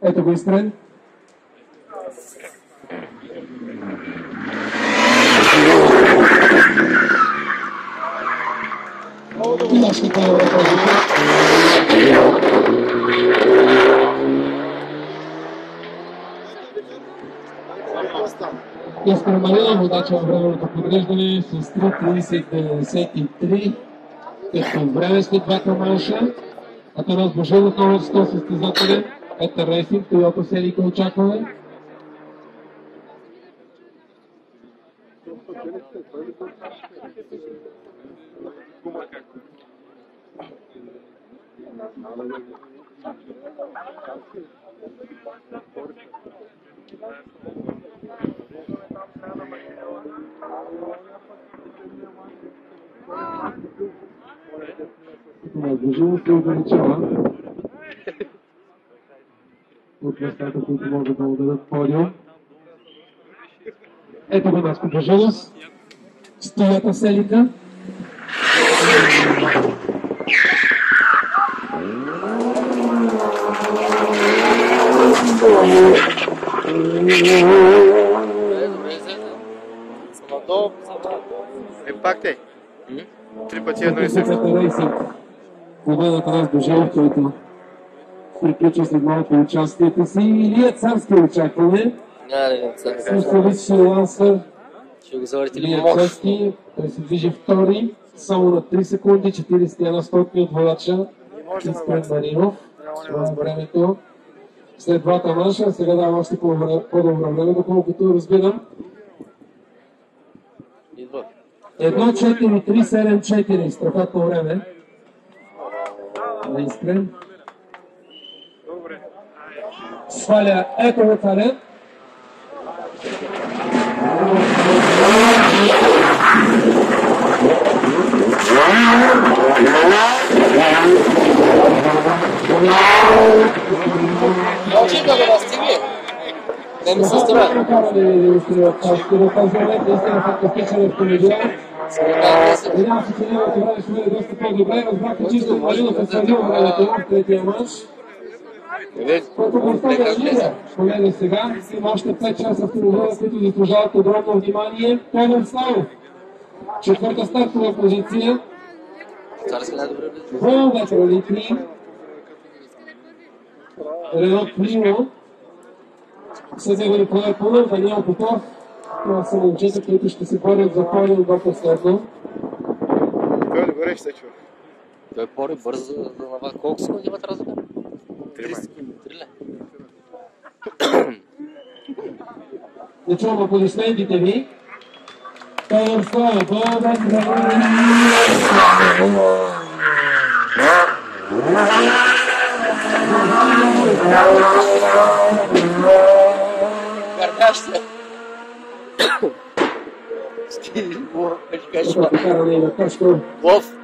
Ето го изстрел. И още по-добре този. Искам Марина водача в времето подреждане с 3:30:93. Като време след двата манша. Атанас Божелов, номер 100 състезателен. Петър Рейсинг, Тойота Селика очакваме. Божелов се увеличава от местата, които могат да му дадат подиум. Ето го Наско Божелов с Тойота Селика. Пак те. 3 пъти едно и също. Победата на Божелов, който приключва след малко участието си. Илия Царски очакваме. Слушалич Лансър. Илия Царски. Той се движи втори. Само на 3 секунди. 41 от водача. Искрен Маринов. Това е времето. След двата манша. Сега давам още по-добро време, доколкото разбирам. 1:4:3:7:4. Страхотно време. Искрен. Сваля ето го талент. Научи да го настиги. Не ми се става. Ще го казваме, наистина фантастичен автомобил. Видявам се, че неговото време ще бъде доста по-добре. Разбраха чисто Маринов е следил времето в третия манш. Който го оставя лидер. Колеги, сега има още 5 часа автомобила, които заслужават огромно внимание. Тодор Славов. Четвърта стартова позиция. Волветро литри. Рено Клио. След него Николай Пунов, Даниел Попов. Това са момчета, които ще се борят за подиум до последно. Той догоре ще се чува. Той е по-бързо да навага. Колко секунди имат разлика? 3 секунди. Да чувам аплодисментите ви. Тодор Славов, Гърдаш се. Ще кажеш, Лов.